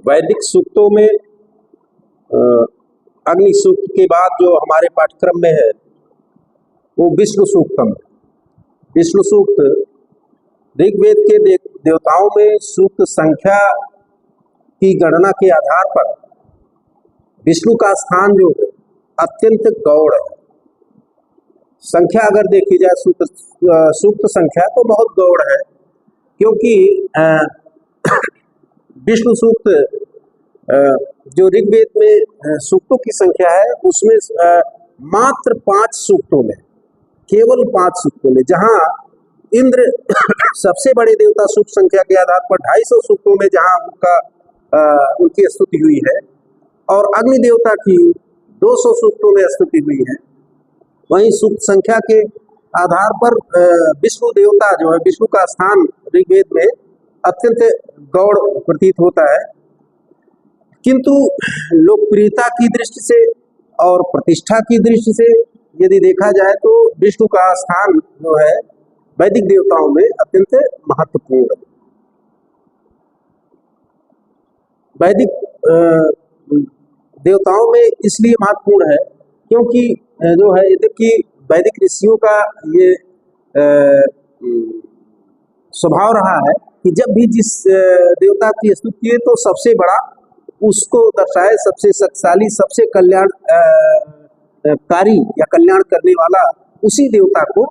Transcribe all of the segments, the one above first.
वैदिक सूक्तों में अग्नि सूक्त के बाद जो हमारे पाठ्यक्रम में है वो विष्णु सूक्तम है। विष्णु सूक्त ऋग्वेद के देवताओं में सूक्त संख्या की गणना के आधार पर विष्णु का स्थान जो है अत्यंत गौड़ है। संख्या अगर देखी जाए सूक्त संख्या तो बहुत गौड़ है, क्योंकि विष्णु सूक्त जो ऋग्वेद में सूक्तों की संख्या है उसमें मात्र 5 सूक्तों में, केवल 5 सूक्तों में, जहां इंद्र सबसे बड़े देवता सूक्त संख्या के आधार पर 250 सूक्तों में जहां उनकी स्तुति हुई है और अग्नि देवता की 200 सूक्तों में स्तुति हुई है, वहीं सूक्त संख्या के आधार पर विष्णु देवता जो है, विष्णु का स्थान ऋग्वेद में अत्यंत गौड़ प्रतीत होता है। किंतु लोकप्रियता की दृष्टि से और प्रतिष्ठा की दृष्टि से यदि देखा जाए तो विष्णु का स्थान जो है वैदिक देवताओं में अत्यंत महत्वपूर्ण है। वैदिक देवताओं में इसलिए महत्वपूर्ण है क्योंकि जो है कि वैदिक ऋषियों का ये स्वभाव रहा है कि जब भी जिस देवता की स्तुति किए तो सबसे बड़ा उसको दर्शाए, सबसे शक्तिशाली, सबसे कल्याणकारी या कल्याण करने वाला उसी देवता को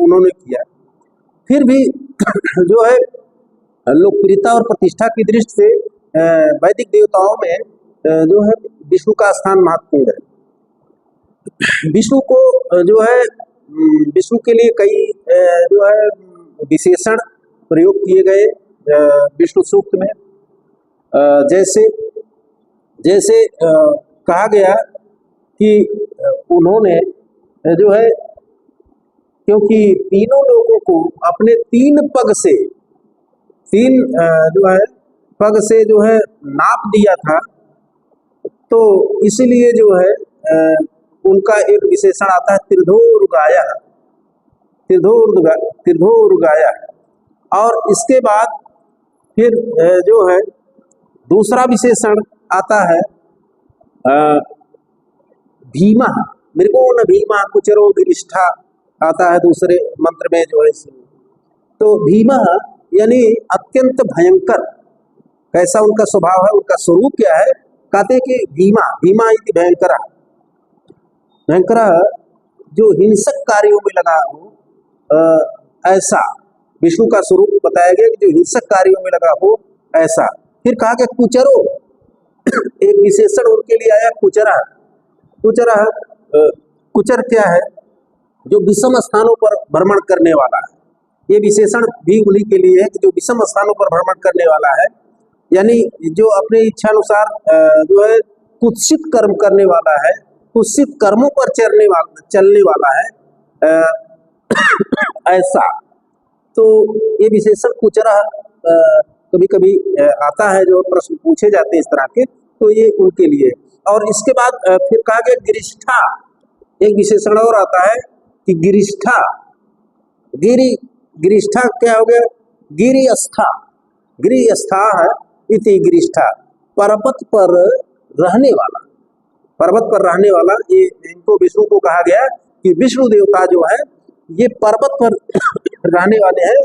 उन्होंने किया। फिर भी जो है लोकप्रियता और प्रतिष्ठा की दृष्टि से वैदिक देवताओं में जो है विष्णु का स्थान महत्वपूर्ण है। विष्णु को जो है विष्णु के लिए कई जो है विशेषण प्रयोग किए गए विष्णु सूक्त में। जैसे कहा गया कि उन्होंने जो है क्योंकि तीनों लोगों को अपने 3 पग से जो है नाप दिया था, तो इसीलिए जो है उनका एक विशेषण आता है त्रिधोरुगाया। और इसके बाद फिर जो है दूसरा विशेषण आता है भीमा, मृगो न भीमा कुचरो गिरिष्ठा आता है दूसरे मंत्र में जो है। तो भीमा यानी अत्यंत भयंकर, कैसा उनका स्वभाव है, उनका स्वरूप क्या है, कहते कि भीमा इति भयंकर जो हिंसक कार्यों में लगा हो ऐसा विष्णु का स्वरूप बताया गया कि जो हिंसक कार्यों में लगा हो ऐसा। फिर कहा गया कुचरो, एक विशेषण उनके लिए आया कुचर क्या है, जो विषम स्थानों पर भ्रमण करने वाला है। ये विशेषण भी उन्हीं के लिए है कि जो विषम स्थानों पर भ्रमण करने वाला है, यानी जो अपने इच्छानुसार जो है कुत्सित कर्म करने वाला है, कुत्सित कर्मों पर चलने वाला है ऐसा। तो ये विशेषण कुचरा कभी कभी आता है, जो प्रश्न पूछे जाते हैं इस तरह के, तो ये उनके लिए। और इसके बाद फिर कहा गया गिरिष्ठा, एक विशेषण और आता है कि गिरिष्ठा क्या हो गया, गिरिस्था है इति गिरिष्ठा, पर्वत पर रहने वाला। ये इनको विष्णु को कहा गया कि विष्णु देवता जो है ये पर्वत पर रहने वाले हैं,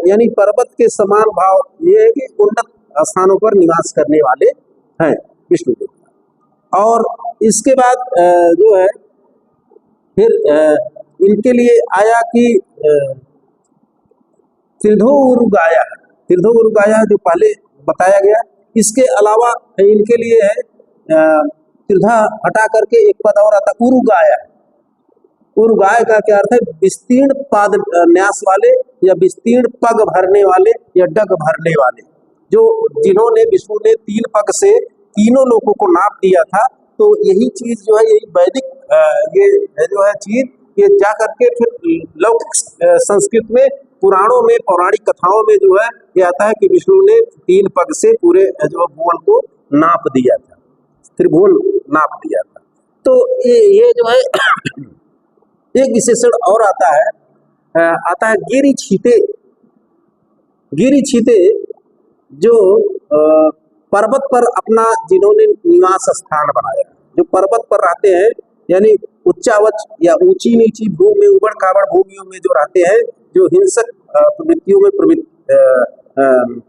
यानी पर्वत के समान भाव ये है कि उन्नत स्थानों पर निवास करने वाले हैं विष्णु देवता। और इसके बाद जो है फिर इनके लिए आया कि त्रिधोरुगाया जो पहले बताया गया। इसके अलावा इनके लिए है त्रिधा हटा करके एक पद और आता उरुगाया। उरुगाय का क्या अर्थ है, विस्तीर्ण पाद न्यास वाले या विस्तीर्ण पग भरने वाले या डग भरने वाले, जो जिन्होंने विष्णु ने 3 पग से तीनों लोगों को नाप दिया था। तो यही चीज जो है, यही वैदिक ये जो है चीज, ये जा करके फिर लौकिक संस्कृत में, पुराणों में, पौराणिक कथाओं में जो है ये आता है कि विष्णु ने 3 पग से पूरे जो भुवन को नाप दिया था, त्रिभुवन नाप दिया था। तो ये जो है एक विशेषण और आता है गिरी छीते, जो पर्वत पर अपना जिन्होंने निवास स्थान बनाया, जो पर्वत पर रहते हैं, यानी उच्चावच या ऊंची नीची भूमि, उबड़ खाबड़ भूमियों में जो रहते हैं, जो हिंसक प्रवृत्तियों में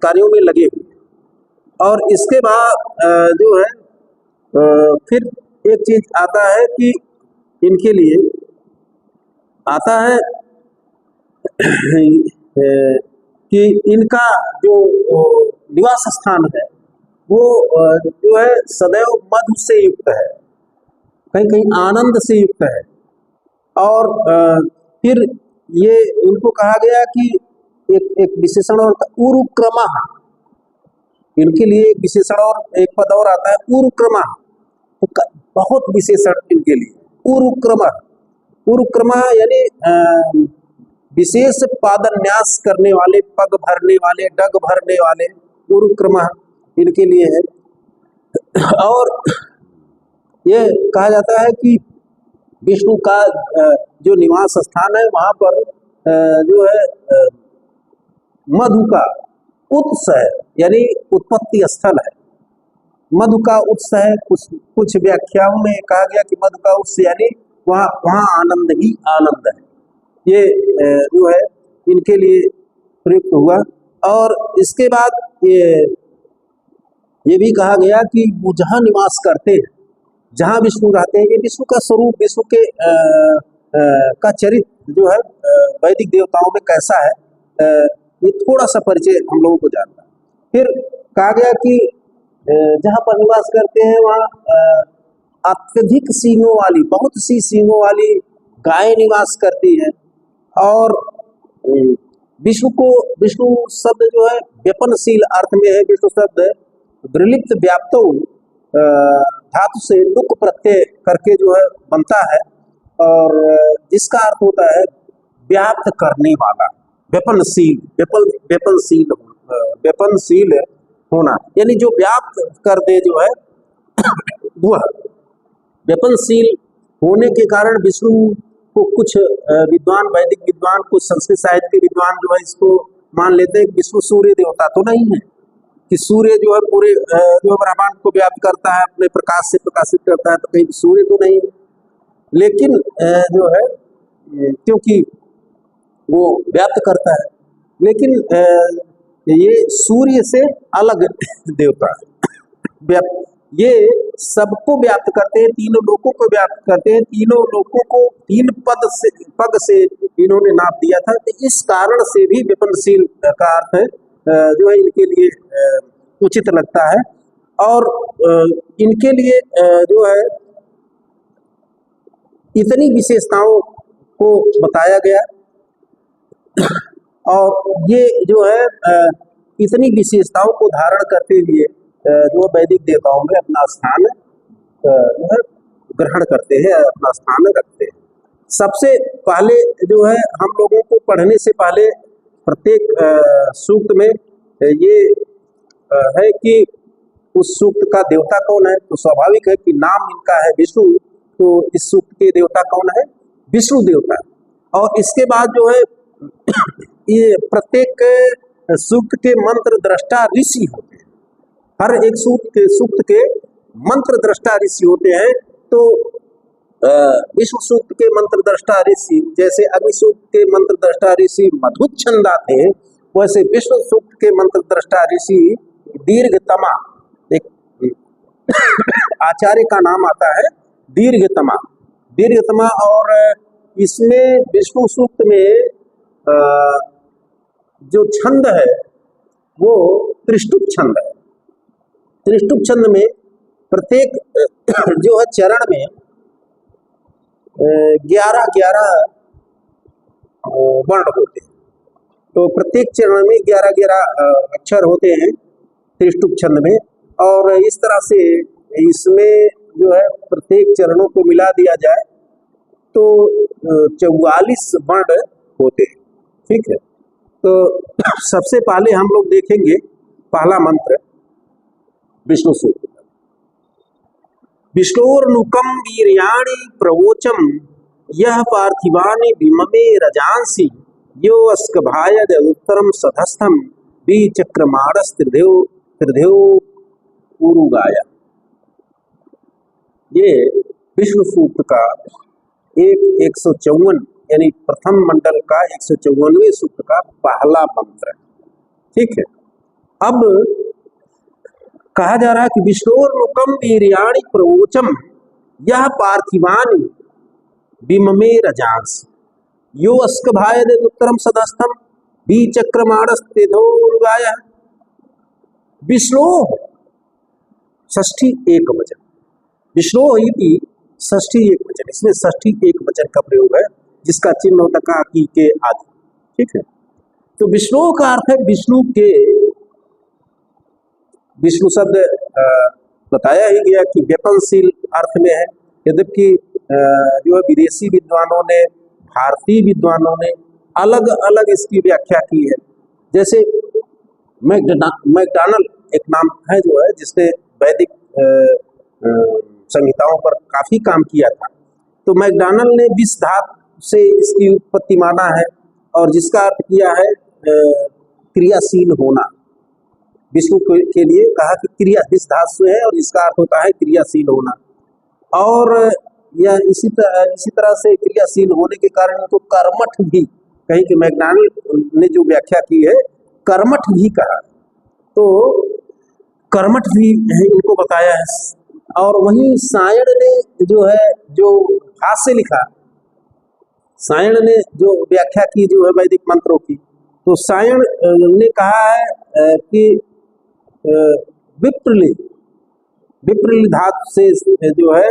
कार्यों में लगे हुए। और इसके बाद जो है फिर एक चीज आता है कि इनके लिए आता है कि इनका जो निवास स्थान है वो जो है सदैव मधु से युक्त है, कहीं कहीं आनंद से युक्त है। और फिर ये इनको कहा गया कि एक विशेषण और उरुक्रमा, इनके लिए एक विशेषण और एक पद और आता है उरुक्रमा, तो बहुत विशेषण इनके लिए उरुक्रमा। उरुक्रमा यानी विशेष पादन्यास करने वाले, पग भरने वाले, डग भरने वाले, उरुक्रमा इनके लिए है। और ये कहा जाता है कि विष्णु का जो निवास स्थान है वहां पर जो है मधु का उत्स है, यानी उत्पत्ति स्थल है, मधु का उत्स है। कुछ व्याख्याओं में कहा गया कि मधु का उत्स यानी वहाँ आनंद ही आनंद है। ये जो है इनके लिए प्रयुक्त हुआ। और इसके बाद ये भी कहा गया कि वो जहाँ निवास करते हैं, जहाँ विष्णु रहते हैं, ये विष्णु का स्वरूप, विष्णु के का चरित्र जो है वैदिक देवताओं में कैसा है, ये थोड़ा सा परिचय हम लोगों को जानना। फिर कहा गया कि जहाँ पर निवास करते हैं वहाँ अत्यधिक सींगों वाली, बहुत सी सींगों वाली गाय निवास करती है। और विष्णु शब्द जो है व्यपनशील अर्थ में है। विष्णु शब्द विलिप्त व्याप्तो धातु से लुक प्रत्यय करके जो है बनता है, और जिसका अर्थ होता है व्याप्त करने वाला, व्यपनशील होना, यानी जो व्याप्त कर दे जो है वह व्यपनशील होने के कारण विष्णु को कुछ विद्वान, वैदिक विद्वान, कुछ संस्कृत साहित्य के विद्वान जो है इसको मान लेते हैं कि विष्णु सूर्य देवता तो नहीं है, कि सूर्य जो है पूरे जो ब्रह्मांड को व्याप्त करता है, अपने प्रकाश से प्रकाशित करता है, तो कहीं सूर्य तो नहीं है। लेकिन जो है क्योंकि वो व्याप्त करता है, लेकिन ये सूर्य से अलग देवता है। ये सबको व्याप्त करते हैं, तीनों लोकों को व्याप्त करते हैं, तीनों लोकों को 3 पग से इन्होंने नाप दिया था। तो इस कारण से भी विपनशील का अर्थ है जो है इनके लिए उचित लगता है। और इनके लिए जो है इतनी विशेषताओं को बताया गया, और ये जो है इतनी विशेषताओं को धारण करते हुए जो वैदिक देवताओं में अपना स्थान जो है ग्रहण करते हैं, अपना स्थान रखते हैं। सबसे पहले जो है हम लोगों को पढ़ने से पहले प्रत्येक सूक्त में ये है कि उस सूक्त का देवता कौन है। तो स्वाभाविक है कि नाम इनका है विष्णु, तो इस सूक्त के देवता कौन है, विष्णु देवता। और इसके बाद जो है ये प्रत्येक सूक्त के मंत्र दृष्टा ऋषि होते हैं, हर एक सूक्त के मंत्र दृष्टा ऋषि होते हैं। तो विष्णु सूक्त के मंत्र दृष्टा ऋषि, जैसे अग्नि सूक्त के मंत्र दृष्टा ऋषि मधुच्छंदा थे, वैसे विष्णु सूक्त के मंत्र दृष्टा ऋषि दीर्घतमा, एक आचार्य का नाम आता है दीर्घतमा। और इसमें विष्णु सूक्त में जो छंद है वो त्रिष्टुप छंद है। त्रिष्टुप छंद में प्रत्येक जो है चरण में 11 वर्ण होते हैं। तो प्रत्येक चरण में 11 अक्षर होते हैं त्रिष्टुप छंद में। और इस तरह से इसमें जो है प्रत्येक चरणों को मिला दिया जाए तो 44 वर्ण होते हैं। ठीक है, तो सबसे पहले हम लोग देखेंगे पहला मंत्र विष्णु सूक्त। विष्णोर्नुकं वीर्याणि प्रवोचम यह पार्थिवानि विममे रजांसि यो अस्कभायद उत्तरम सधस्थम विचक्रमाणस त्रिदेव उरुगाया। ये विष्णु सूक्त का 154 यानी प्रथम मंडल का 154वें सूक्त का पहला मंत्र है। ठीक है, अब कहा जा रहा है कि विष्णोर्मुखम वीर्याणि प्रवोचम यह पार्थिवानि विममे रजांस यो अस्कभायद उत्तरम सदस्थम बीचक्रमाणस्तेधोरुगाय। विष्णो षष्ठी एक वचन, विष्णु इति षष्ठी एक वचन, इसमें षष्ठी एक वचन का प्रयोग है जिसका चिन्ह होता का की के आदि। ठीक है, तो विष्णु का अर्थ है विष्णु के। विष्णु शब्द बताया ही गया कि व्यपनशील अर्थ में है, यद्यपि जो है विदेशी विद्वानों ने, भारतीय विद्वानों ने अलग अलग इसकी व्याख्या की है। जैसे मैकडॉनल्ड एक नाम है जो है, जिसने वैदिक संहिताओं पर काफी काम किया था। तो मैकडॉनल्ड ने विष धातु से इसकी उत्पत्ति माना है और जिसका अर्थ किया है क्रियाशील होना। विष्णु के लिए कहा कि क्रिया विष धातु है और इसका अर्थ होता है क्रियाशील होना। और यह इसी तरह से क्रियाशील होने के कारण इनको कर्मठ भी, कहीं कि मैकडॉनल्ड ने जो व्याख्या की है कर्मठ भी कहा, तो कर्मठ भी इनको बताया है। और वहीं सायण ने जो है जो भाष्य लिखा, सायण ने जो व्याख्या की जो है वैदिक मंत्रों की, तो सायण ने कहा है कि विप्रली धातु से जो है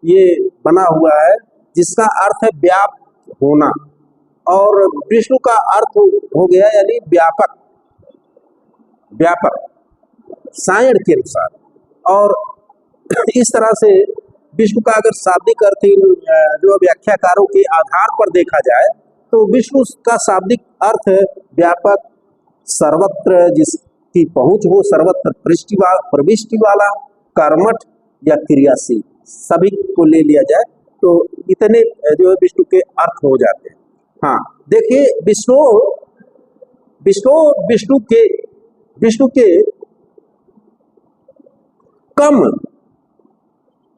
ये बना हुआ है, जिसका अर्थ है व्याप्त होना, और विष्णु का अर्थ हो गया यानी व्यापक, व्यापक सायण के अनुसार। और इस तरह से विष्णु का अगर शाब्दिक अर्थ जो व्याख्याकारों के आधार पर देखा जाए तो विष्णु का शाब्दिक अर्थ व्यापक, सर्वत्र जिसकी पहुंच हो, सर्वत्र प्रविष्टि वाला, कर्मठ या क्रियाशील, सभी को ले लिया जाए तो इतने जो है विष्णु के अर्थ हो जाते हैं। हाँ, देखिए विष्णु के कम,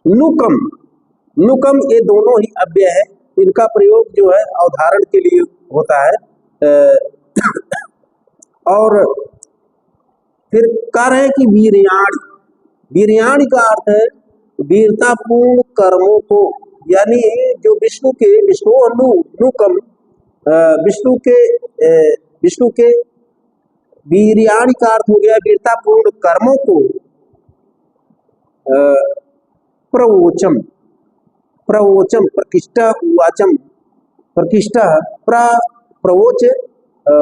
नुकम ये दोनों ही अव्यय है। इनका प्रयोग जो है अवधारण के लिए होता है। और फिर कह रहे हैं कि वीर्याणि का अर्थ है वीरतापूर्ण कर्मों को, यानी जो विष्णु के वीर्याणि का अर्थ हो गया वीरतापूर्ण कर्मों को प्रवोचम प्रतिष्ठा उवाचम, प्रतिष्ठा प्रवोच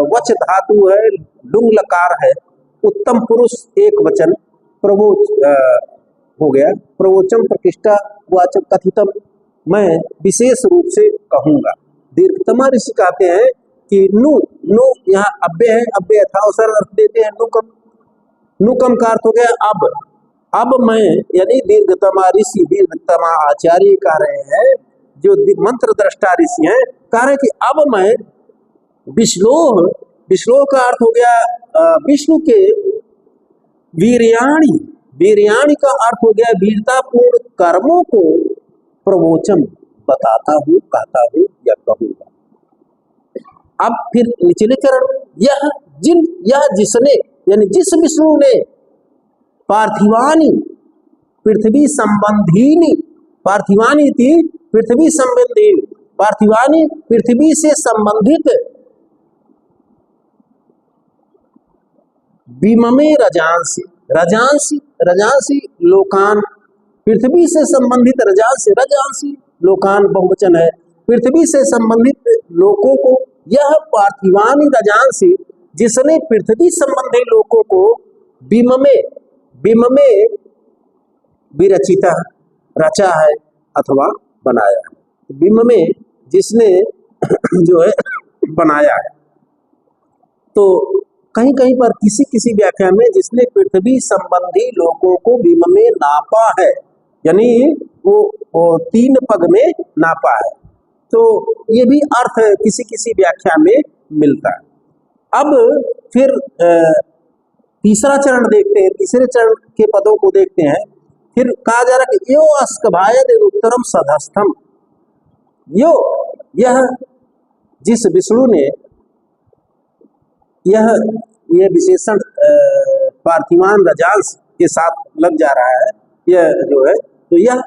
वच धातु है, लुंग लकार है, उत्तम पुरुष एक वचन, प्रवोच हो गया, प्रवोचम प्रतिष्ठा उवाचम कथितम, मैं विशेष रूप से कहूंगा। दीर्घतमा ऋषि कहते हैं कि नु यहाँ अव्यय है, अव्यय यथावसर अर्थ देते हैं नुकम का अर्थ हो गया अब मैं, यानी दीर्घतमा ऋषि, दीर्घतमा आचार्य कह रहे हैं, जो मंत्र दृष्टा ऋषि हैं, कह रहे हैं कि अब मैं विष्णु का अर्थ हो गया विष्णु के वीर्याणि का अर्थ हो गया वीरतापूर्ण कर्मों को प्रवोचम बताता हूँ, कहता हूँ या कहूंगा। अब फिर निचले चरण, यह जिसने, यानी जिस विष्णु ने पार्थिवानी पृथ्वी संबंधीनी, पार्थिवानी थी पृथ्वी संबंधीनी, पार्थिवानी पृथ्वी से संबंधित, विममे रजांसी लोकान, पृथ्वी से संबंधित रजांसी लोकान बहुवचन है, पृथ्वी से संबंधित लोकों को, यह पार्थिवानी रजांसी जिसने पृथ्वी संबंधी लोकों को विममे विरचिता रचा है अथवा बनाया है। विममे जिसने जो है बनाया है, तो कहीं कहीं पर किसी व्याख्या में जिसने पृथ्वी संबंधी लोगों को विम में नापा है, यानी वो 3 पग में नापा है, तो ये भी अर्थ किसी व्याख्या में मिलता है। अब फिर तीसरा चरण देखते हैं, तीसरे चरण के पदों को देखते हैं। फिर कहा जा रहा कि यो अस्कभायद उत्तरम सधस्थम, यो यह जिस विष्णु ने यह विशेषण पार्थिवान रजांश के साथ लग जा रहा है, यह जो है तो यह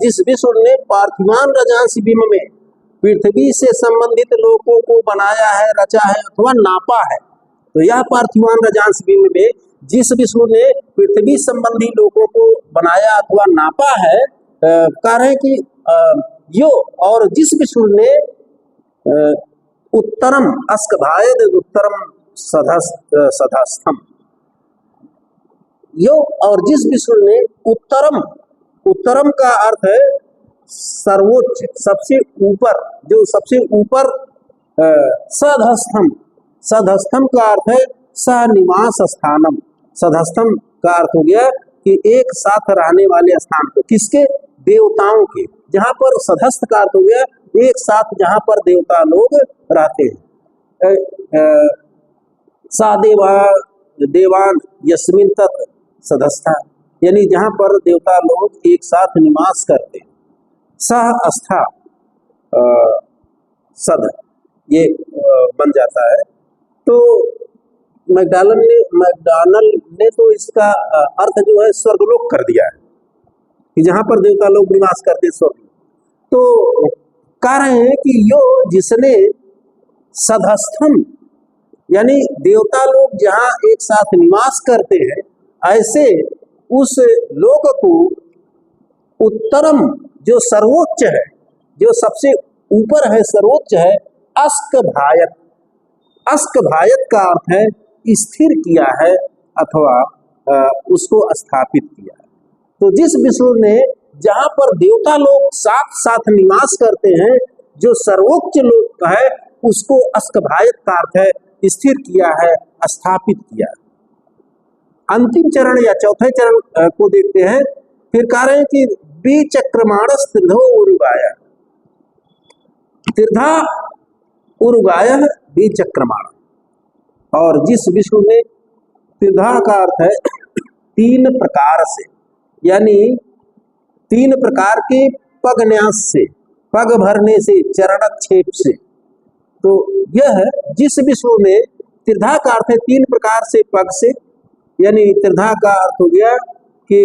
जिस विष्णु ने पार्थिवान रजांश बिंब में पृथ्वी से संबंधित लोगों को बनाया है, रचा है अथवा नापा है, तो यह पार्थिवान रजांश बिंब में जिस विष्णु ने पृथ्वी संबंधी लोगों को बनाया अथवा नापा है, कह रहे कि यो और जिस विष्णु ने उत्तरम अस्कभायद उत्तरम सधस्थम, यो और जिस विष्णु ने उत्तरम, उत्तरम का अर्थ है सर्वोच्च, सबसे ऊपर, जो सबसे ऊपर, सधस्थम, सधस्थम का अर्थ है सनिवास स्थानम, सधस्थम का अर्थ हो गया कि एक साथ रहने वाले स्थान को, किसके, देवताओं के, जहां पर सधस्थ का अर्थ हो गया एक साथ जहां पर देवता लोग रहते हैं। सा देवान यस्मिन तत् सधस्था, यानी जहां पर देवता लोग एक साथ निवास करते हैं। सह अस्था सद, ये बन जाता है। तो मैकडॉनल्ड ने तो इसका अर्थ जो है स्वर्गलोक कर दिया है कि जहां पर देवता लोग निवास करते स्वर्ग। तो कह रहे हैं कि यो जिसने सधस्थम, यानी देवता लोग जहां एक साथ निवास करते हैं, ऐसे उस लोक को उत्तरम, जो सर्वोच्च है, जो सबसे ऊपर है, सर्वोच्च है, अस्कभायत, अस्कभायत का अर्थ है स्थिर किया है अथवा उसको स्थापित किया है। तो जिस विष्णु ने जहां पर देवता लोग साथ साथ निवास करते हैं, जो सर्वोच्च लोक है, उसको अस्कभायत का अर्थ है स्थिर किया है, स्थापित किया है। अंतिम चरण या चौथे चरण को देखते हैं। फिर कह रहे हैं कि विचक्रमाणस त्रिधो उरुगाय, त्रिधा उरुगाय विचक्रमाण, और जिस विष्णु ने, त्रिधा का अर्थ है तीन प्रकार से, यानी तीन प्रकार के पग न्यास से, पग भरने से, चरणक्षेप से, तो यह जिस विष्णु ने, त्रिधा का अर्थ है तीन प्रकार से पग से, यानी त्रिधा का अर्थ हो गया कि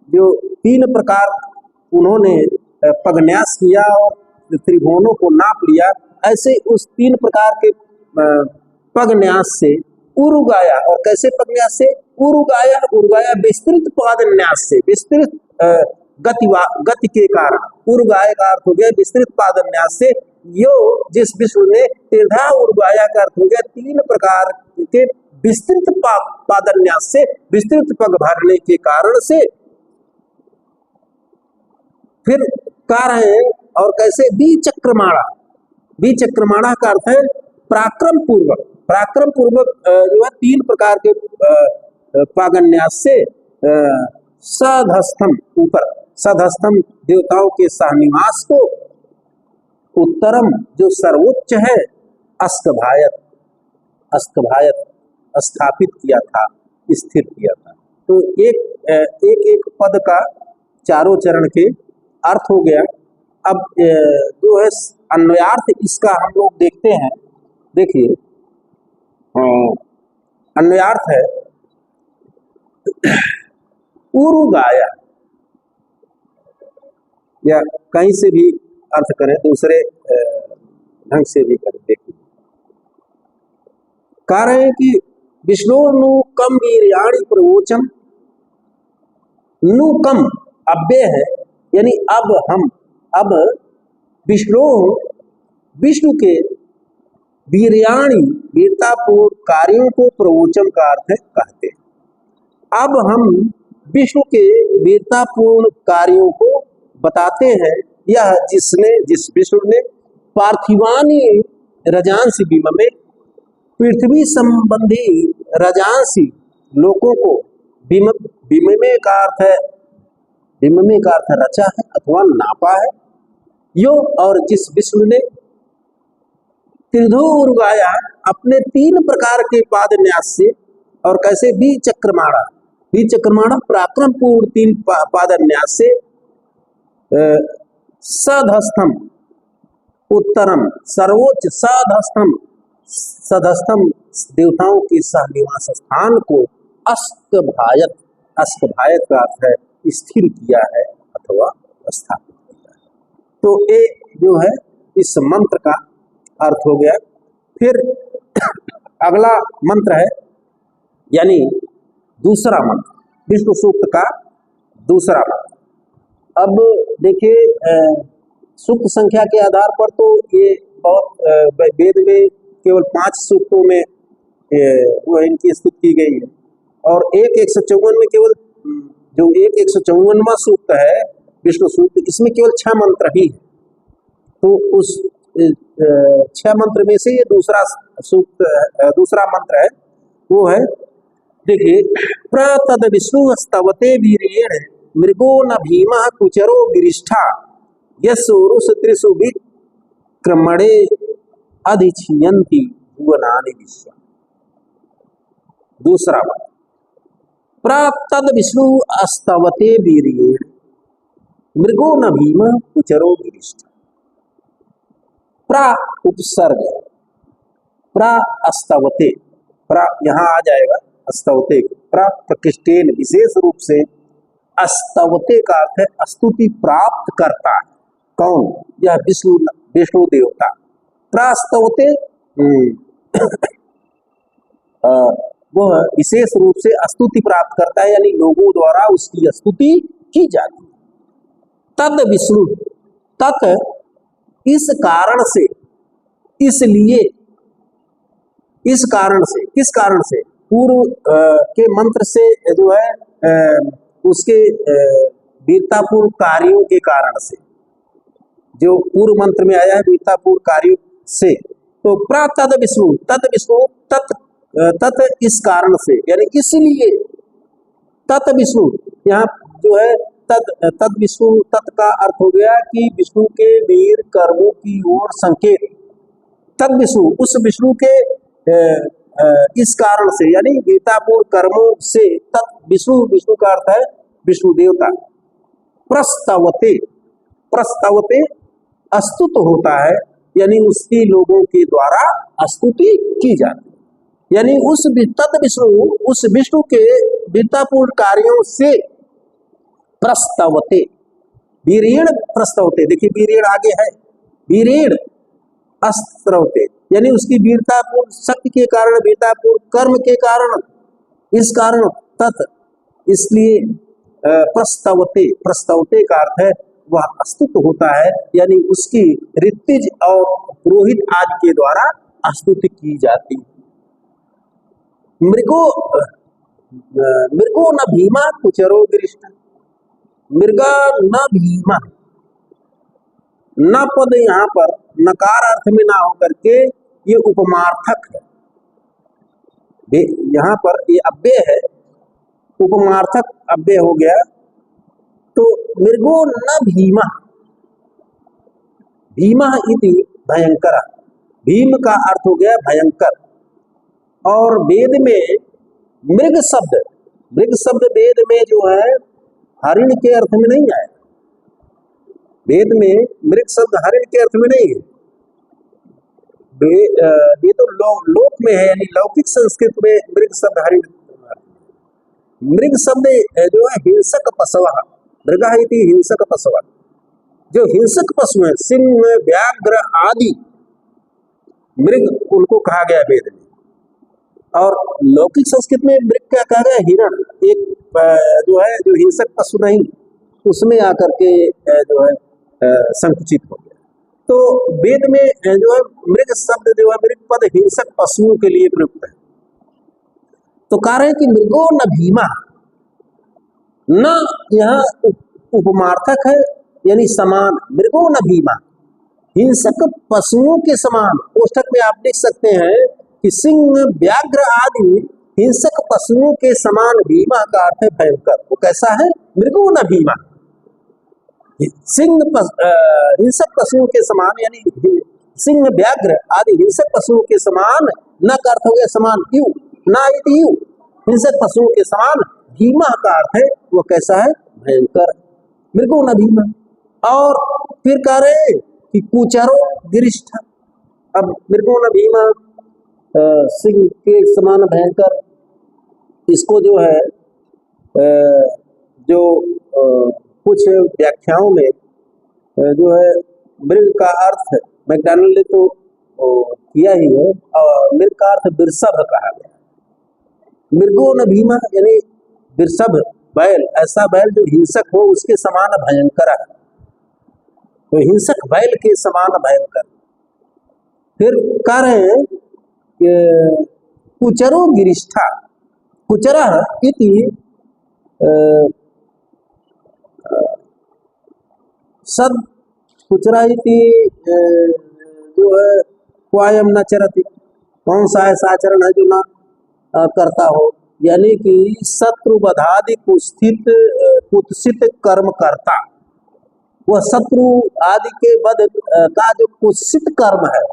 जो तीन प्रकार उन्होंने पगन्यास किया और त्रिभुवनों को नाप लिया, ऐसे उस तीन प्रकार के पगन्यास से उरुगाया, और कैसे पगन्यास से उरुगाया, उरुगाया विस्तृत पादन्यास से, विस्तृत गति के कारण, उरुगाया का अर्थ हो गया विस्तृत पादन्यास से। यो जिस विष्णु ने, त्रिधा उरुगाया का अर्थ हो गया तीन प्रकार के विस्तृत पादन्यास से, विस्तृत पग भरने के कारण से। फिर कह रहे हैं और कैसे, विचक्रमाणा, विचक्रमाणा का अर्थ है पराक्रम पूर्वक, पराक्रम पूर्वक जो है तीन प्रकार के पागन्यास से सधस्थम, ऊपर सधस्थम देवताओं के सहनिवास को, उत्तरम जो सर्वोच्च है, अस्कभायत, अस्कभायत स्थापित किया था, स्थिर किया था। तो एक पद का चारों चरण के अर्थ हो गया। अब जो है अन्वयार्थ इसका हम लोग देखते हैं। देखिए अन्वयार्थ है उरुगाया, या कहीं से भी अर्थ करें, दूसरे ढंग से भी करें। देखिए कह रहे हैं कि विष्णु नु कम वीर्याणि प्रवोचम, नु कम अव्यय है, यानी अब विष्णु के वीर्याणि, वीरतापूर्ण कार्यों को प्रवोचम का अर्थ है कहते हैं। अब हम विष्णु के वीरतापूर्ण कार्यों को बताते हैं। यह जिस विष्णु ने पार्थिवानी रजांसी बिंब में पृथ्वी संबंधी रजांसी लोगों को, बिंब में का अर्थ है, बिंब में का अर्थ रचा है अथवा नापा है। यो और जिस विष्णु ने त्रिधो उरुगाया, अपने तीन प्रकार के पाद न्यास से और कैसे विचक्रमाणा पराक्रम पूर्ण 3 पादन्यास से सधस्थम उत्तरम सर्वोच्च सधस्थम देवताओं के सहनिवास स्थान को अष्टभायत का अर्थ है स्थिर किया है अथवा स्थापित किया है। तो ये जो है इस मंत्र का अर्थ हो गया। फिर अगला मंत्र है यानी दूसरा मंत्र, विष्णु सूक्त का दूसरा मंत्र। अब देखिए सूक्त संख्या के आधार पर तो ये बहुत वेद में केवल 5 सूक्तों में वो इनकी स्तुति की गई है, और 154 में केवल जो 154वां सूक्त है विष्णु सूक्त, इसमें केवल 6 मंत्र ही है। तो उस 6 मंत्र में से ये दूसरा सूक्त दूसरा मंत्र है, वो है देखिए, प्रतद विष्णु स्तवते वीरेण मृगो न भीमः कुचरो गिरिष्ठा यस्सोरुस त्रिषु विक्रमणे अधिछियन्ति भुवनानि विश्व। दूसरा मंत्र, प्रतद विष्णु स्तवते वीरेण मृगो न भीमः कुचरो गिरिष्ठा। प्रा उपसर्ग, प्रा स्तवते, प्रा यहाँ आ जाएगा स्तवते, प्रा प्रकृष्टेन विशेष रूप से स्तवते का अर्थ है स्तुति प्राप्त करता है। कौन? यह विष्णु देवता। प्रास्तवते वह विशेष रूप से स्तुति प्राप्त करता है, यानी लोगों द्वारा उसकी स्तुति की जाती है। तद विष्णु, तत् इस कारण से, इसलिए, इस कारण से, किस कारण से? पूर्व के मंत्र से जो है उसके वीरतापूर्ण कार्यों के कारण से, जो पूर्व मंत्र में आया है वीरतापूर्ण कार्यों से। तो तद विष्णु, तत् इस कारण से, यानी इसलिए तत् विष्णु, यहाँ जो है तद विष्णु, तत् का अर्थ हो गया कि विष्णु के वीर कर्मों की ओर संकेत। तद विष्णु, उस विष्णु के इस कारण से, यानी वीरतापूर्ण कर्मों से, तत् विष्णु, विष्णु का अर्थ है विष्णु देवता। प्रस्तवते, प्रस्तवते स्तुत होता है, यानी उसकी लोगों के द्वारा स्तुति की जाती है। यानी उस तत् विष्णु, उस विष्णु के वीरतापूर्ण कार्यों से प्रस्तवते, वीरेण प्रस्तवते, देखिए वीरेण आगे है, वीरेण अस्त्रवते, यानी उसकी वीरतापूर्ण शक्ति के कारण, वीरतापूर्ण कर्म के कारण, इस कारण तत्, इसलिए प्रस्तवते, प्रस्तवते का अर्थ है वह स्तुत होता है, यानी उसकी ऋत्विज और पुरोहित आदि के द्वारा स्तुति की जाती है। मृगो न भीमा कुचरो गिरिष्ठ, मृगा न भीमा, न पद यहाँ पर नकार अर्थ में ना होकर के ये उपमार्थक है, यहाँ पर ये अव्यय है, उपमार्थक अव्यय हो गया। तो मृगो न भीमा, भीमा इति भयंकर, भीम का अर्थ हो गया भयंकर। और वेद में मृग शब्द वेद में जो है हरिण के अर्थ में नहीं आया, वेद में मृग शब्द हरिण के अर्थ में नहीं है, ये तो लोक में है, यानी लौकिक संस्कृत में मृग शब्द हरिण। मृग शब्द जो है हिंसक पशव, मृगा इति हिंसक पशव, जो हिंसक पशु है, सिंह, व्याघ्र आदि मृग उनको कहा गया वेद में। और लौकिक संस्कृत में मृग क्या कहा गया? हिरण, एक जो है जो हिंसक पशु नहीं, उसमें आकर के जो है संकुचित हो गया। तो वेद में जो है मृग शब्द जो है, मृग पद हिंसक पशुओं के लिए प्रयुक्त है। तो कह रहे हैं कि मृगो न भीमा, न यहाँ उपमार्थक है, यानी समान, मृगो न भीमा, हिंसक पशुओं के समान। कोष्ठक में आप लिख सकते हैं कि सिंह, व्याघ्र आदि हिंसक पशुओं के समान, भीमा का अर्थ है भयंकर। वो कैसा है? मृगो न भीमा, सिंह हिंसक पशुओं के समान, यानी सिंह, व्याघ्र आदि हिंसक पशुओं के समान। न का अर्थ हो गया समान, यू, ना इति यू, हिंसक पशुओं के समान, भीमा का अर्थ है वो कैसा है, भयंकर, मृगो न भीमा। और फिर कह रहे कि कुचरो गिरिष्ठा। अब मृगो न भीमा, सिंह के समान भयंकर, इसको जो है जो कुछ व्याख्याओं में जो है मृग का अर्थ मैकडॉनल्ड ने तो किया ही है, और मृग का अर्थ बिरसभ कहा गया। मृगो न भीमा यानी बिरसभ बैल, ऐसा बैल जो हिंसक हो उसके समान भयंकर है, तो हिंसक बैल के समान भयंकर। फिर कह रहे हैं कि कुचरो गिरिष्ठा, कुचरः इति सद, कुचरा इति जो है क्वायम न चरति, कौन सा ऐसा आचरण है जो ना करता हो, यानी कि शत्रु बधादि कुत्सित कर्म करता, वह शत्रु आदि के वध का जो कुत्सित कर्म है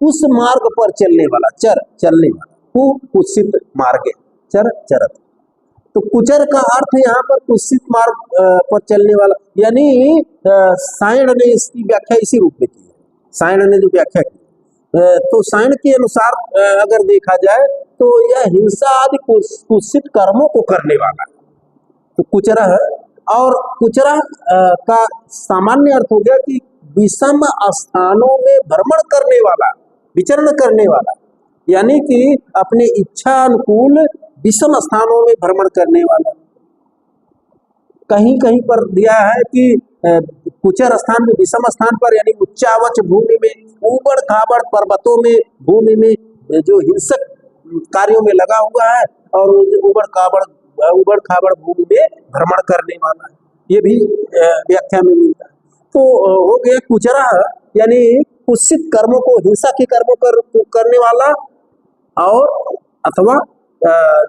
उस मार्ग पर चलने वाला, चलने वाला, कुत्सित मार्ग, चरत। तो कुचर का अर्थ यहाँ पर कुत्सित मार्ग पर चलने वाला, यानी सायण ने इसकी व्याख्या इसी रूप में की है। सायण ने जो व्याख्या की, तो सायण के अनुसार अगर देखा जाए तो यह हिंसा आदि कुत्सित कर्मों को करने वाला है, तो कुचरा है। और कुचरा का सामान्य अर्थ हो गया कि विषम स्थानों में भ्रमण करने वाला, विचरण करने वाला, यानी कि अपने इच्छा अनुकूल विषम स्थानों में भ्रमण करने वाला। कहीं कहीं पर दिया है कि कुचर स्थान में, विषम स्थान पर, यानी उच्चावच भूमि में, ऊबड़ खाबड़ पर्वतों में, भूमि में जो हिंसक कार्यों में लगा हुआ है, और ऊबड़ खाबड़ भूमि में भ्रमण करने वाला है, ये भी व्याख्या में मिलता है। तो हो गया कुचरा यानी कुत्सित कर्मों को, हिंसा के कर्मों करने वाला, और अथवा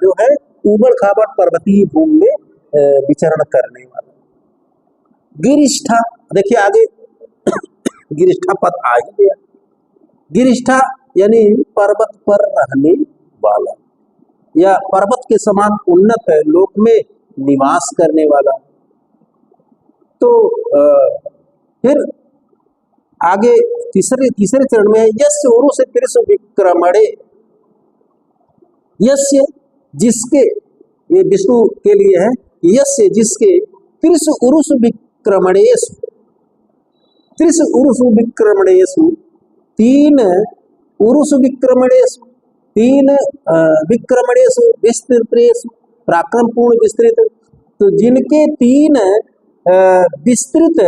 जो है ऊबड़ खाबड़ पर्वतीय भूमि में विचरण करने वाला। गिरिष्ठा, देखिए आगे गिरिष्ठा पद आ ही गया। गिरिष्ठा यानी पर्वत पर रहने वाला, या पर्वत के समान उन्नत लोक में निवास करने वाला। तो फिर आगे तीसरे चरण में यस्य उरुष तिरसु विक्रमणे, यस्य जिसके, ये विष्णु के लिए है, यस्य जिसके, तिरसु उरुष विक्रमणेषु, तिरसु उरुष विक्रमणेषु, तीन उरुष विक्रमणेषु, तीन विक्रमणेषु विस्तृतेषु, पराक्रम पूर्ण विस्तृत, तो जिनके तीन विस्तृत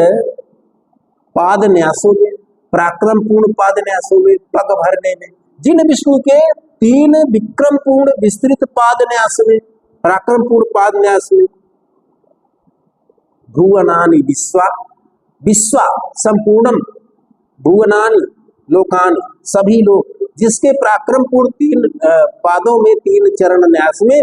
पाद न्यासों में, पराक्रम पूर्ण पाद न्यासों में, पग भरने में, जिन विष्णु के तीन विक्रम पूर्ण विस्तृत पाद न्यास में, पराक्रम पूर्ण पाद न्यास में, भुवनानि विश्वा, विश्वा संपूर्णम, भुवनानि लोकानि, सभी लोग, जिसके पराक्रम पूर्ण तीन पादों में, तीन चरण न्यास में,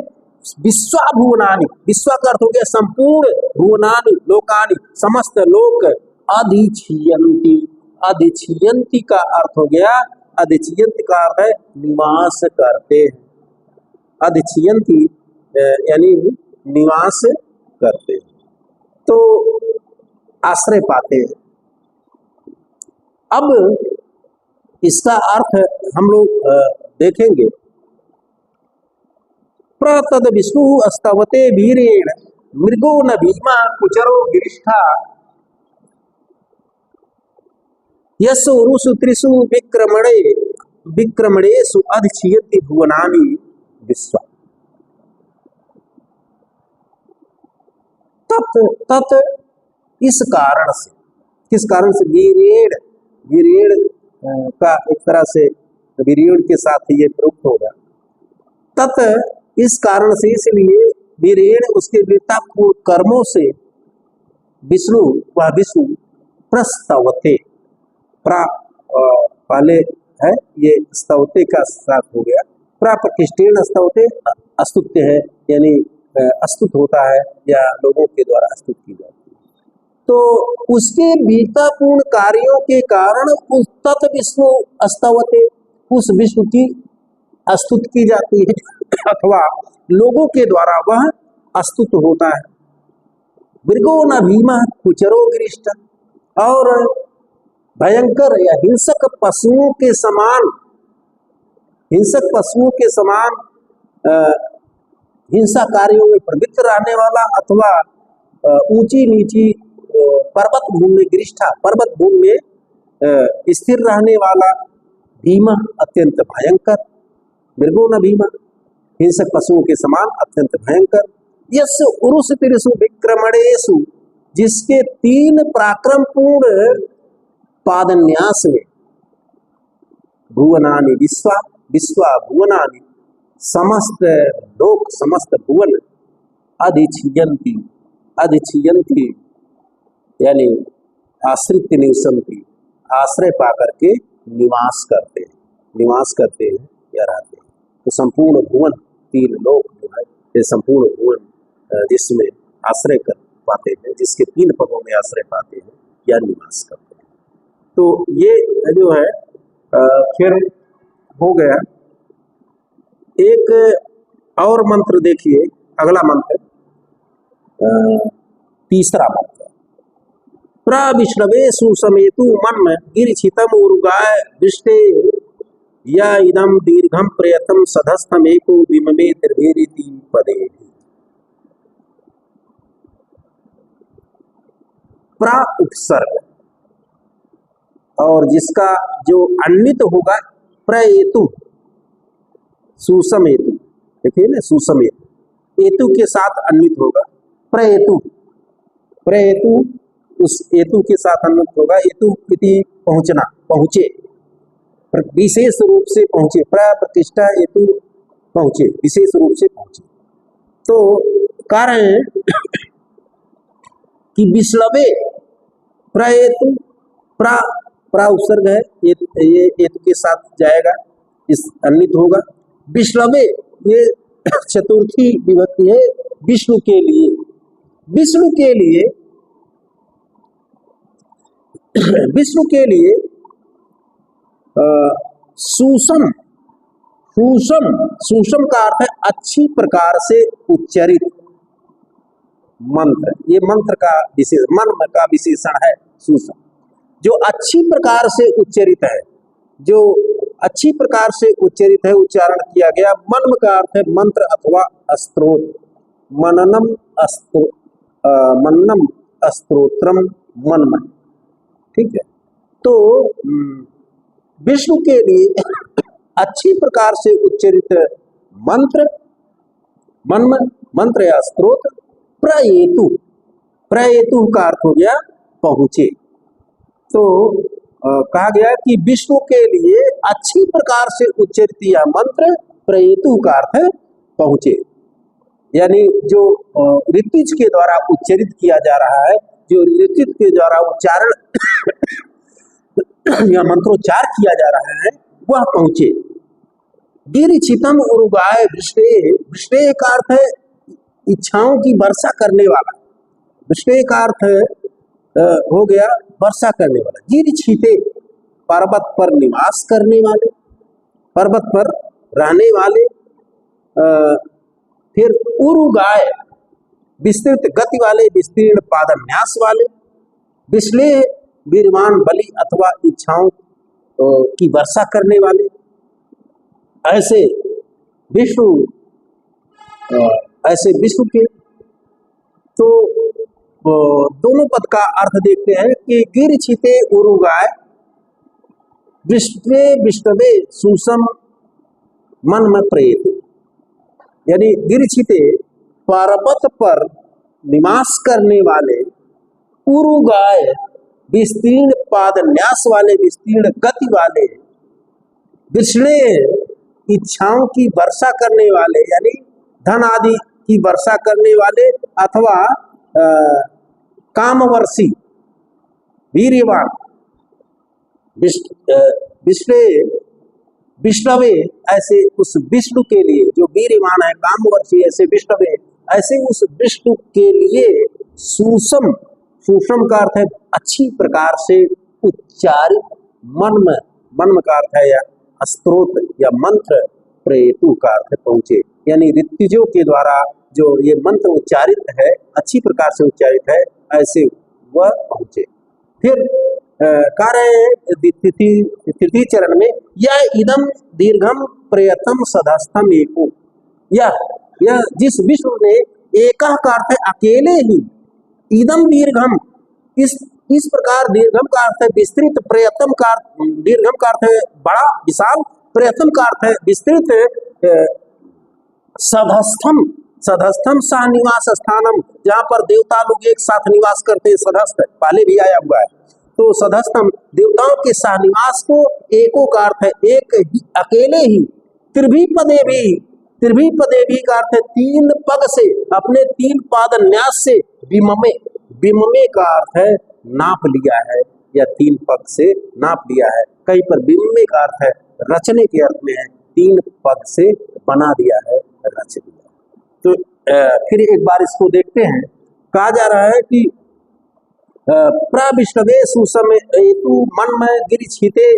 विश्वा भुवनानि, विश्वा का अर्थ हो गया संपूर्ण, भुवनानि लोकानि, समस्त लोक, अधिछियन्ति, अधिछियन्ति का अर्थ हो गया, अधिछियन्ति का अर्थ है निवास करते हैं, अधिछियन्ति यानी निवास करते हैं, तो आश्रय पाते हैं। अब इसका अर्थ हम लोग देखेंगे। प्रतद विष्णु स्तवते वीरेण मृगो न भीमा कुचरो गिरिष्ठा, यस्सु उरुषु त्रिषु विक्रमणेषु अधिछियन्ति भुवनानि विश्वा। तत् इस कारण से, किस कारण से, वीरेण का एक तरह से वीरेण के साथ ये प्रयुक्त होगा। तत् इस कारण से, इसलिए वीरेण उसके वीरता कर्मों से, विष्णु वह विष्णु प्रस्तवते, पहले है ये स्तवते का साथ हो गया, प्रतिष्ठेन स्तवते, अस्तुत्य है यानी अस्तुत होता है या लोगों के द्वारा अस्तुत की जाती है। तो उसके वीरतापूर्ण कार्यों के कारण उस तत् विष्णु स्तवते, उस विष्णु की अस्तुत की जाती है। अथवा लोगों के द्वारा वह स्तुत होता है। मृगो न भीमा कुचरो गिरिष्ट, और भयंकर या हिंसक पशुओं के समान, हिंसक पशुओं के समान हिंसा कार्यों में प्रवृत्त रहने वाला, अथवा ऊंची नीची पर्वत भूमि में गिरिष्ठा, पर्वत भूमि में स्थिर रहने वाला, भीमा अत्यंत भयंकर, मृगो न भीमा हिंसक पशुओं के समान अत्यंत भयंकर, यस उरुस तिरसु विक्रमणेशु, जिसके 3 पराक्रम पूर्ण पादन्यास में, भुवनानि विश्वा विश्वा भुवनानि, समस्त लोक समस्त भुवन, अधिछियन्ति अधिछियन्ति यानी आश्रित निवसन्ति, आश्रय पाकर के निवास करते हैं या रहते हैं। तो संपूर्ण भुवन, 3 लोक जो है ये संपूर्ण भुवन जिसमें आश्रय कर पाते हैं, जिसके 3 पदों में आश्रय पाते हैं या निवास करते हैं। तो ये जो है फिर हो गया। एक और मंत्र देखिए, अगला मंत्र, तीसरा मंत्र, प्रविष्णवे सुसमेतु मन्म गिरिचितम उरुगाय विष्टे या इदम दीर्घम प्रयतम सधस्थमेको विममे त्रिभेरिति पदे। प्रा उपसर्ग और जिसका जो अन्वित होगा प्रएतु, सुसमेतु, देखिए ना, सुसमेतु एतु के साथ अन्वित होगा, प्रएतु, प्रएतु उस एतु के साथ अन्वित होगा। एतु इति पहुंचना, पहुंचे, विशेष रूप से पहुंचे, प्रतिष्ठा एतु पहुंचे, विशेष रूप से पहुंचे। तो कारण कि विश्लवे प्रएतु, प्रा उपसर्ग है, ये एतु के साथ जाएगा, इस अन्वित होगा। विश्लवे ये चतुर्थी विभक्ति है, विष्णु के लिए, विष्णु के लिए, विष्णु के लिए सुषम, सुषम, सुषम का अर्थ है अच्छी प्रकार से उच्चरित मंत्र। ये मंत्र का विशेष, मन का विशेषण है सुषम, जो अच्छी प्रकार से उच्चरित है, जो अच्छी प्रकार से उच्चरित है, उच्चारण किया गया। मन का अर्थ है मंत्र अथवा स्तोत्र, मननम मननम स्तोत्रम मनम, ठीक है। तो विष्णु के लिए अच्छी प्रकार से उच्चरित मंत्र, मनन मंत्र या स्तोत्र, प्रएतु, प्रएतु का अर्थ हो गया पहुंचे। तो कहा गया कि विष्णु के लिए अच्छी प्रकार से उच्चरित यह मंत्र, प्रएतु का अर्थ है पहुंचे, यानी जो ऋत्विज के द्वारा उच्चरित किया जा रहा है, जो ऋत्विज के द्वारा उच्चारण या मंत्रोच्चार किया जा रहा है, वह पहुंचे। गिरिचितम उरुगाय वृष्टे, वृष्टे का अर्थ है इच्छाओं की वर्षा करने वाला, वृष्टे का अर्थ हो गया वर्षा करने वाला। गिरिछिते पर्वत पर निवास करने वाले, पर्वत पर रहने वाले। फिर उरुगाय विस्तृत गति वाले, विस्तीर्ण पादन्यास वाले। विश्ले वीरवान बलि अथवा इच्छाओं की वर्षा करने वाले। ऐसे विष्णु, ऐसे विष्णु के तो दोनों पद का अर्थ देखते हैं कि गिरिछिते उरुगाय विष्णवे विष्णवे सुषम मन में प्रेत, यानी गिरिछिते पर्वत पर निवास करने वाले, उरुगाय विस्तीर्ण पादन्यास वाले, विस्तीर्ण गति वाले, विष्णे इच्छाओं की वर्षा करने वाले, यानी धन आदि की वर्षा करने वाले, अथवा कामवर्षी वीर्यवान। विष्णवे ऐसे उस विष्णु के लिए जो वीर्यवान है, कामवर्षी, ऐसे विष्णवे ऐसे उस विष्णु के लिए सुषम, सुषम का अर्थ है अच्छी प्रकार से उच्चारित मन में का अर्थ है या स्तोत्र या मंत्र प्रेतु का अर्थ है पहुंचे, यानी ऋत्विजों के द्वारा जो ये मंत्र उच्चारित है, अच्छी प्रकार से उच्चारित है, ऐसे वह पहुंचे। फिर कह रहे हैं तृतीय चरण में, यह इदम दीर्घम प्रयतम सदस्थम एको, यह जिस विष्णु ने एका का अर्थ है अकेले ही, इदम दीर्घम इस प्रकार, दीर्घम का अर्थ है विस्तृत, प्रयतम का दीर्घम का अर्थ है बड़ा विशाल, प्रयतम का अर्थ है विस्तृत, सधस्थम सा निवास स्थानम, जहाँ पर देवता लोग एक साथ निवास करते हैं, सधस्थ पहले भी आया हुआ है। तो सधस्थम देवताओं के सानिवास को, एको का अर्थ है एक ही, अकेले ही, त्रिभिपदे भी का अर्थ है तीन पग से, अपने तीन पाद न्यास से, बिममे का अर्थ है नाप लिया है, या तीन पग से नाप लिया है। कहीं पर बिममे का अर्थ है रचने के अर्थ में है, तीन पग से बना दिया है, रच दिया। तो फिर एक बार इसको देखते हैं। कहा जा रहा है कि प्रविष्णवे सुसमे हेतु मन में गिरिछिते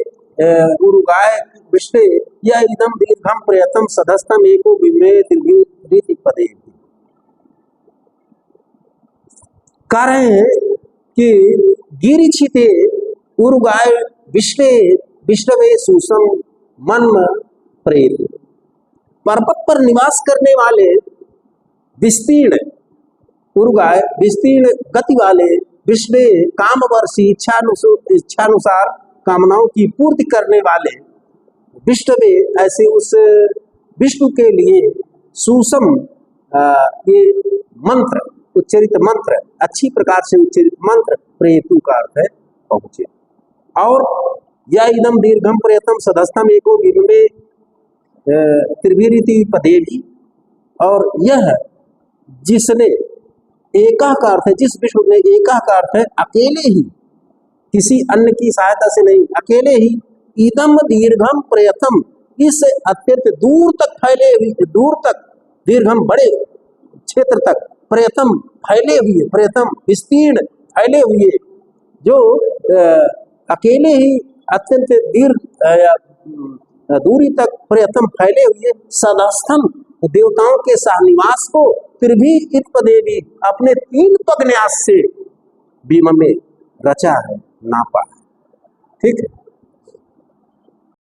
उरुगाय विष्णे, यह इदम दीर्घम प्रयतम सधस्थम एको बिमे त्रिभिरीति पदे। कह रहे हैं कि गिरिछिते उरुगाय विष्णवे सुसम मन प्रेत, पर्वत पर निवास करने वाले विस्तीर्ण उरुगाय, विस्तीर्ण गति वाले विष्णु, कामवर्षी, इच्छानुसार कामनाओं की पूर्ति करने वाले विष्णवे, ऐसे उस विष्णु के लिए सुसम ये मंत्र, उच्चरित मंत्र, अच्छी प्रकार से उच्चरित मंत्र, प्रेतु का अर्थ है पहुंचे। और या इदम दीर्घम प्रयतम सदस्थम एको बिम्बे त्रिभिरीति पदेवी, और यह जिसने, एका का अर्थ है जिस विष्णु ने, एका का अर्थ है अकेले ही, किसी अन्य की सहायता से नहीं, अकेले ही, इदम दीर्घम प्रयतम, इस अत्यंत दूर तक फैले हुए, दूर तक, दीर्घम बड़े क्षेत्र तक, प्रयतम फैले हुए, प्रयतम विस्तीर्ण फैले हुए, जो अकेले ही अत्यंत दूरी तक प्रयतम फैले हुए, सदस्थम देवताओं के सानिवास को, त्रिभिरीति पदेवी अपने तीन पग न्यास से, बीम में रचा है, नापा है। ठीक है।